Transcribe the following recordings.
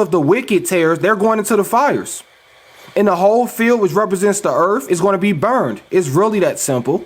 of the wicked tares, they're going into the fires. And the whole field, which represents the earth, is going to be burned. It's really that simple.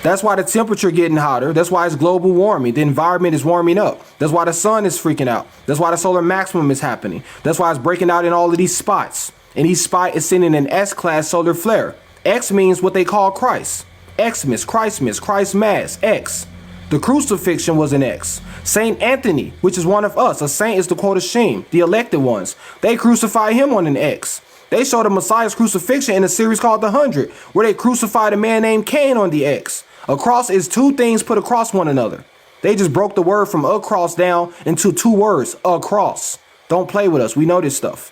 That's why the temperature getting hotter. That's why it's global warming. The environment is warming up. That's why the sun is freaking out. That's why the solar maximum is happening. That's why it's breaking out in all of these spots. And each spot is sending an S-class solar flare. X means what they call Christ. Xmas, Christmas, Christ Mass, X. The crucifixion was an X. Saint Anthony, which is one of us. A saint is the quote Hashem, the elected ones. They crucify him on an X. They showed the Messiah's crucifixion in a series called The 100, where they crucified a man named Cain on the X. A cross is two things put across one another. They just broke the word from across down into two words, across. Don't play with us. We know this stuff.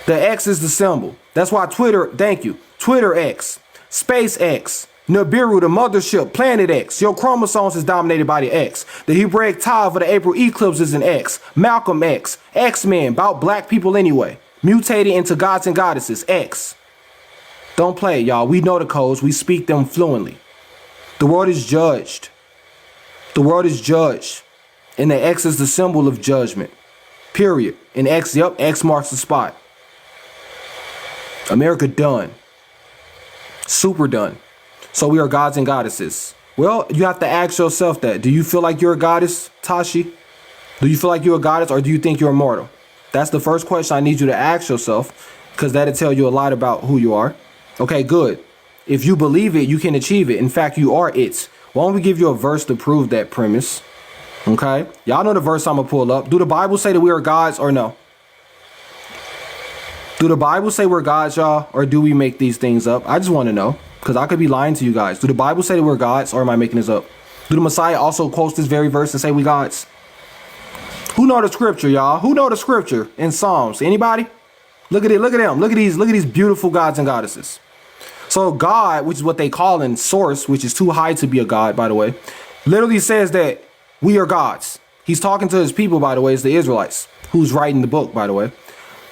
The X is the symbol. That's why Twitter, thank you, Twitter X, SpaceX, Nibiru, the mothership, Planet X. Your chromosomes is dominated by the X. The Hebraic tile for the April eclipse is an X. Malcolm X. X-Men, about black people anyway. Mutated into gods and goddesses, X. Don't play, y'all. We know the codes. We speak them fluently. The world is judged. The world is judged. And the X is the symbol of judgment. Period. And X, yep, X marks the spot. America done. Super done. So we are gods and goddesses. Well, you have to ask yourself that. Do you feel like you're a goddess, Tashi? Do you feel like you're a goddess, or do you think you're immortal? That's the first question I need you to ask yourself, because that'll tell you a lot about who you are. Okay, good. If you believe it, you can achieve it. In fact, you are it. Why don't we give you a verse to prove that premise? Okay? Y'all know the verse I'm going to pull up. Do the Bible say that we are gods or no? Do the Bible say we're gods, y'all? Or do we make these things up? I just want to know, because I could be lying to you guys. Do the Bible say that we're gods, or am I making this up? Do the Messiah also quote this very verse and say we gods? Who know the scripture, y'all? Who know the scripture in Psalms? Anybody? Look at it. Look at them. Look at these beautiful gods and goddesses. So God, which is what they call in source, which is too high to be a god, by the way, literally says that we are gods. He's talking to his people, by the way. It's the Israelites who's writing the book, by the way.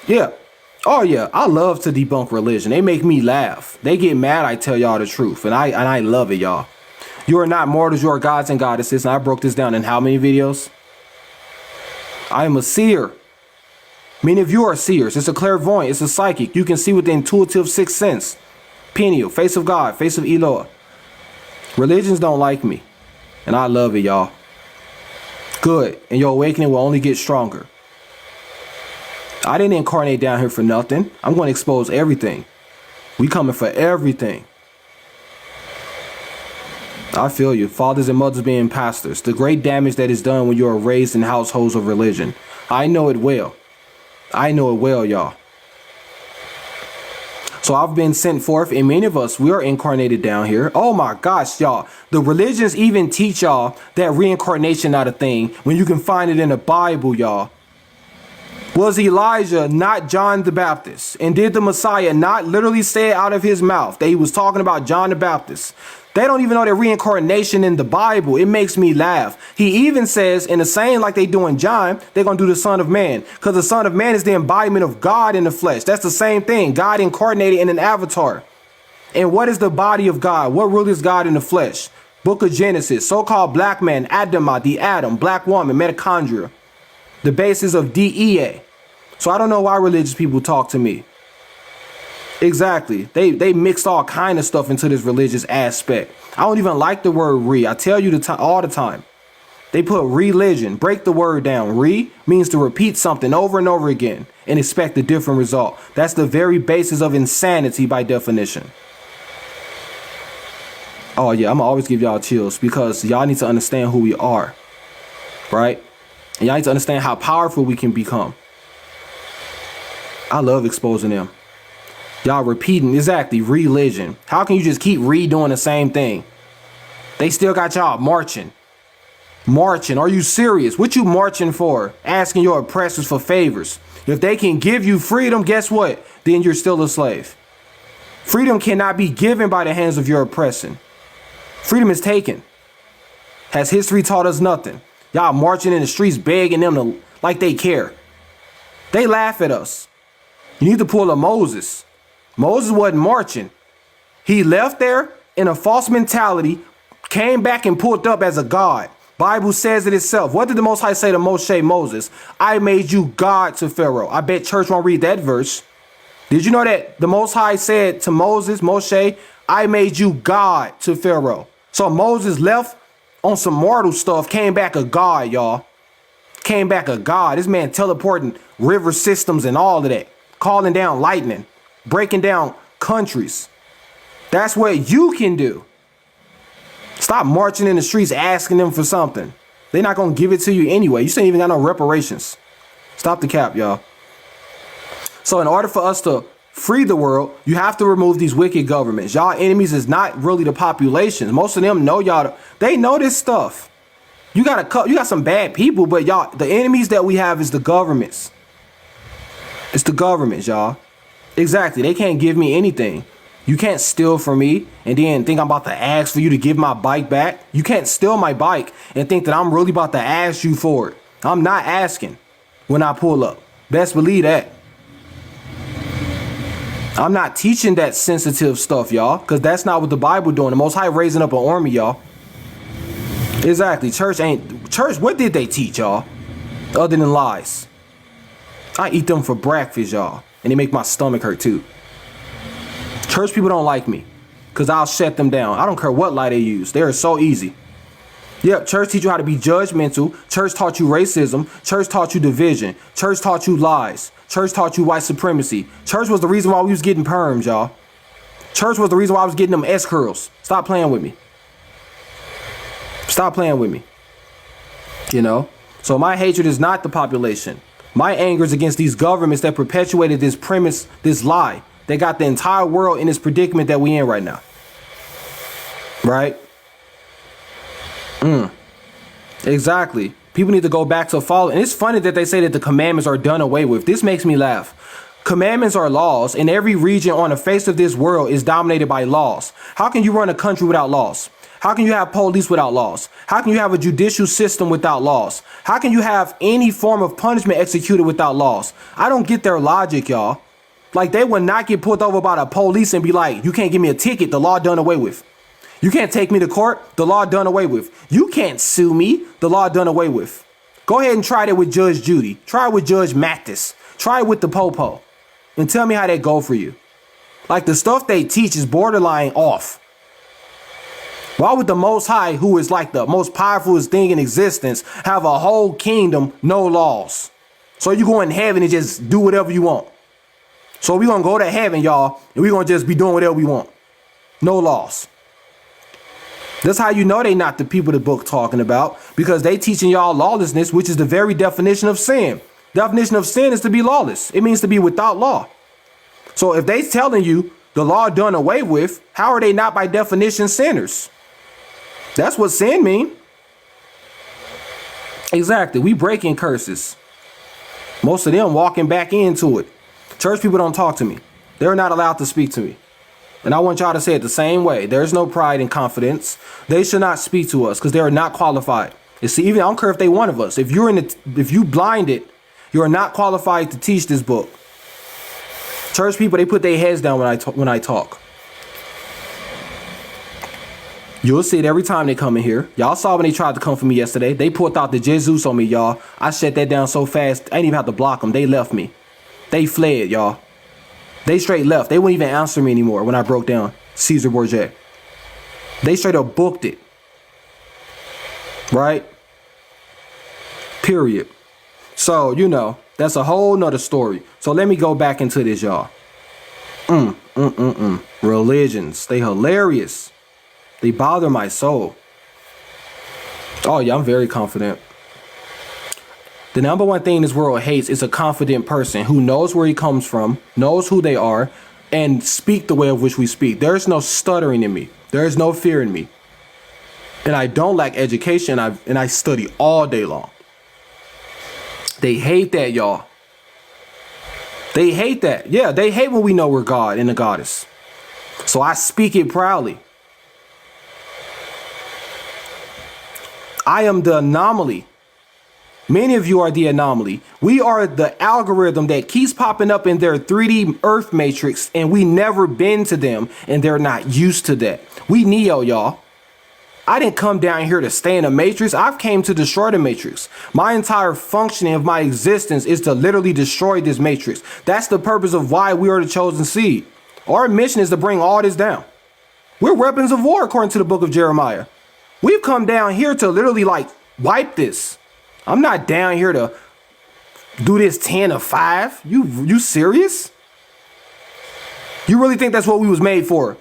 Yeah. Oh, yeah. I love to debunk religion. They make me laugh. They get mad. I tell y'all the truth. And I love it, y'all. You are not mortals. You are gods and goddesses. And I broke this down in how many videos? I am a seer. Many of you are seers. It's a clairvoyant. It's a psychic. You can see with the intuitive sixth sense. Peniel, face of God, face of Eloah. Religions don't like me. And I love it, y'all. Good. And your awakening will only get stronger. I didn't incarnate down here for nothing. I'm going to expose everything. We coming for everything. I feel you. Fathers and mothers being pastors. The great damage that is done when you are raised in households of religion. I know it well. I know it well, y'all. So I've been sent forth, and many of us, we are incarnated down here. Oh my gosh, y'all. The religions even teach y'all that reincarnation not a thing when you can find it in the Bible, y'all. Was Elijah not John the Baptist? And did the Messiah not literally say out of his mouth that he was talking about John the Baptist? They don't even know that reincarnation in the Bible. It makes me laugh. He even says in the same like they do in John, they're going to do the Son of Man, because the Son of Man is the embodiment of God in the flesh. That's the same thing. God incarnated in an avatar. And what is the body of God? What really is God in the flesh? Book of Genesis, so-called black man, Adamah, the Adam, black woman, mitochondria, the basis of DEA. So I don't know why religious people talk to me. Exactly. They mixed all kind of stuff into this religious aspect. I don't even like the word re. I tell you all the time. They put religion. Break the word down. Re means to repeat something over and over again and expect a different result. That's the very basis of insanity by definition. Oh yeah, I'm gonna always give y'all chills because y'all need to understand who we are. Right? And y'all need to understand how powerful we can become. I love exposing them. Y'all repeating, exactly, religion. How can you just keep redoing the same thing? They still got y'all marching. Marching. Are you serious? What you marching for? Asking your oppressors for favors. If they can give you freedom, guess what? Then you're still a slave. Freedom cannot be given by the hands of your oppressing. Freedom is taken. Has history taught us nothing? Y'all marching in the streets begging them to, like they care. They laugh at us. You need to pull a Moses. Moses wasn't marching. He left there in a false mentality, came back and pulled up as a god. Bible says it itself. What did the Most High say to Moses? I made you God to Pharaoh. I bet church won't read that verse. Did you know that the Most High said to Moshe, I made you God to Pharaoh. So Moses left on some mortal stuff, came back a God, y'all. Came back a God. This man teleporting river systems and all of that. Calling down lightning. Breaking down countries. That's what you can do. Stop marching in the streets asking them for something. They're not going to give it to you anyway. You ain't even got no reparations. Stop the cap, y'all. So in order for us to free the world, you have to remove these wicked governments. Y'all enemies is not really the population. Most of them know y'all. They know this stuff. You got some bad people, but y'all, the enemies that we have is the governments. It's the governments, y'all. Exactly. They can't give me anything. You can't steal from me and then think I'm about to ask for you to give my bike back. You can't steal my bike and think that I'm really about to ask you for it. I'm not asking when I pull up. Best believe that. I'm not teaching that sensitive stuff, y'all, because that's not what the Bible doing. The Most High raising up an army, y'all. Exactly. Church, what did they teach, y'all? Other than lies. I eat them for breakfast, y'all. And they make my stomach hurt, too. Church people don't like me because I'll shut them down. I don't care what lie they use. They are so easy. Yep, church teach you how to be judgmental. Church taught you racism. Church taught you division. Church taught you lies. Church taught you white supremacy. Church was the reason why we was getting perms, y'all. Church was the reason why I was getting them S curls. Stop playing with me. Stop playing with me. You know? So my hatred is not the population. My anger is against these governments that perpetuated this premise, this lie. They got the entire world in this predicament that we in right now. Right? Exactly. People need to go back to follow. And it's funny that they say that the commandments are done away with. This makes me laugh. Commandments are laws, and every region on the face of this world is dominated by laws. How can you run a country without laws? How can you have police without laws? How can you have a judicial system without laws? How can you have any form of punishment executed without laws? I don't get their logic, y'all. Like, they would not get pulled over by the police and be like, you can't give me a ticket, the law done away with. You can't take me to court, the law done away with. You can't sue me, the law done away with. Go ahead and try that with Judge Judy. Try it with Judge Mathis. Try it with the Popo. And tell me how that go for you. Like, the stuff they teach is borderline off. Why would the Most High, who is like the most powerful thing in existence, have a whole kingdom, no laws? So you go in heaven and just do whatever you want. So we're going to go to heaven, y'all, and we're going to just be doing whatever we want. No laws. That's how you know they not the people the book talking about, because they teaching y'all lawlessness, which is the very definition of sin. Definition of sin is to be lawless. It means to be without law. So if they telling you the law done away with, how are they not by definition sinners? That's what sin mean. Exactly. We breaking curses. Most of them walking back into it. Church people don't talk to me. They're not allowed to speak to me. And I want y'all to say it the same way. There's no pride and confidence. They should not speak to us because they are not qualified. You see, even I don't care if they one of us. If you blinded, you are not qualified to teach this book. Church people, they put their heads down when I talk. You'll see it every time they come in here. Y'all saw when they tried to come for me yesterday. They pulled out the Jesus on me, y'all. I shut that down so fast, I didn't even have to block them. They left me. They fled, y'all. They straight left. They wouldn't even answer me anymore when I broke down Caesar Borgia. They straight up booked it. Right? Period. So, you know, that's a whole nother story. So let me go back into this, y'all. Religions. They hilarious. They bother my soul. Oh, yeah, I'm very confident. The number one thing this world hates is a confident person who knows where he comes from, knows who they are, and speak the way of which we speak. There's no stuttering in me. There is no fear in me. And I don't lack education, and I study all day long. They hate that, y'all. They hate that. Yeah, they hate when we know we're God and a goddess. So I speak it proudly. I am the anomaly. Many of you are the anomaly. We are the algorithm that keeps popping up in their 3D Earth matrix, and we never been to them, and they're not used to that. We Neo, y'all. I didn't come down here to stay in the matrix. I've came to destroy the matrix. My entire functioning of my existence is to literally destroy this matrix. That's the purpose of why we are the chosen seed. Our mission is to bring all this down. We're weapons of war according to the book of Jeremiah. We've come down here to literally like wipe this. I'm not down here to do this 10-5. You serious? You really think that's what we was made for?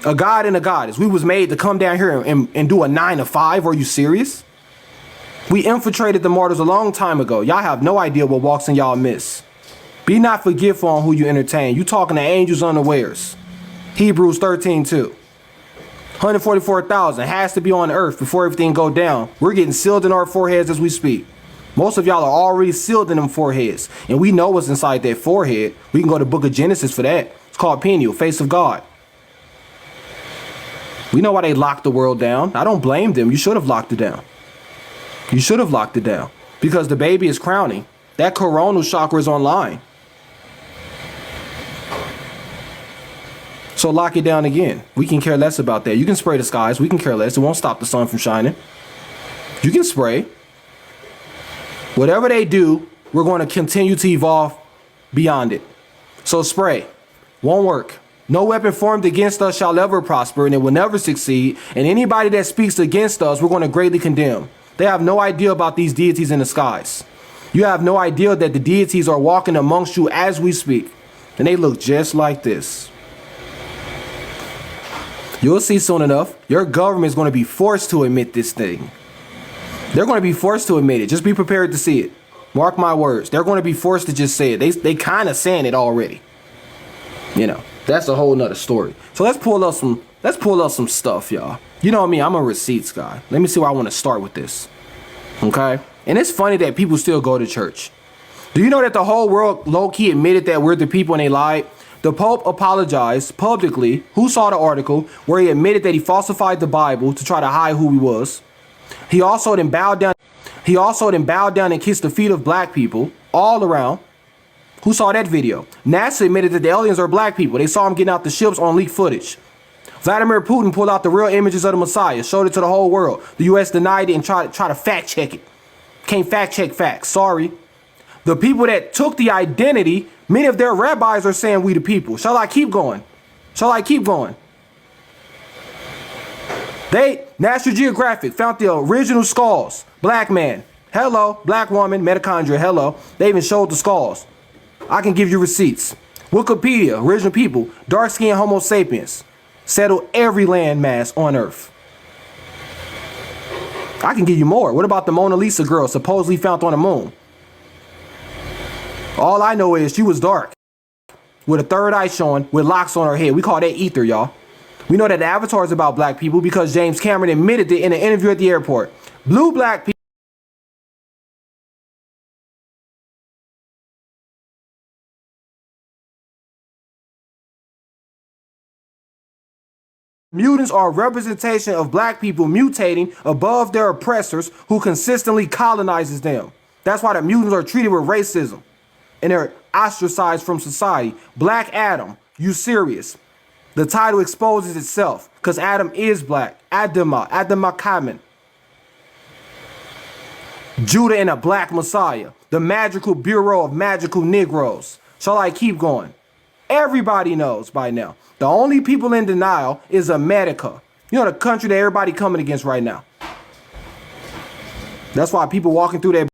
A god and a goddess. We was made to come down here and do a 9-5. Are you serious? We infiltrated the martyrs a long time ago. Y'all have no idea what walks in y'all miss. Be not forgetful on who you entertain. You talking to angels unawares. Hebrews 13:2. 144,000 has to be on earth before everything go down. We're getting sealed in our foreheads as we speak. Most of y'all are already sealed in them foreheads. And we know what's inside that forehead. We can go to the book of Genesis for that. It's called Peniel, face of God. We know why they locked the world down. I don't blame them. You should have locked it down. You should have locked it down. Because the baby is crowning. That coronal chakra is online. So lock it down again. We can care less about that. You can spray the skies. We can care less. It won't stop the sun from shining. You can spray. Whatever they do, we're going to continue to evolve beyond it. So spray. Won't work. No weapon formed against us shall ever prosper, and it will never succeed. And anybody that speaks against us, we're going to greatly condemn. They have no idea about these deities in the skies. You have no idea that the deities are walking amongst you as we speak. And they look just like this. You'll see soon enough. Your government is going to be forced to admit this thing. They're going to be forced to admit it. Just be prepared to see it. Mark my words. They're going to be forced to just say it. They kind of saying it already. You know, that's a whole nother story. So let's pull up some stuff, y'all. You know what I mean? I'm a receipts guy. Let me see where I want to start with this. Okay? And it's funny that people still go to church. Do you know that the whole world low-key admitted that we're the people and they lied? The Pope apologized publicly. Who saw the article where he admitted that he falsified the Bible to try to hide who he was? He also then bowed down and kissed the feet of black people all around. Who saw that video? NASA admitted that the aliens are black people. They saw him getting out the ships on leaked footage. Vladimir Putin pulled out the real images of the Messiah, showed it to the whole world. The U.S. denied it and tried to fact check it. Can't fact check facts. Sorry. The people that took the identity, many of their rabbis are saying we the people. Shall I keep going? Shall I keep going? National Geographic found the original skulls. Black man. Hello. Black woman. Mitochondria. Hello. They even showed the skulls. I can give you receipts. Wikipedia. Original people. Dark-skinned Homo sapiens. Settled every landmass on Earth. I can give you more. What about the Mona Lisa girl supposedly found on the moon? All I know is she was dark. With a third eye showing, with locks on her head. We call that ether, y'all. We know that the Avatar is about black people because James Cameron admitted it in an interview at the airport. Blue black people. Mutants are a representation of black people mutating above their oppressors who consistently colonizes them. That's why the mutants are treated with racism and they're ostracized from society. Black Adam, you serious? The title exposes itself because Adam is black. Adama Kamen. Judah and a black Messiah. The magical bureau of magical Negroes. Shall I keep going? Everybody knows by now. The only people in denial is America. You know, the country that everybody coming against right now. That's why people walking through that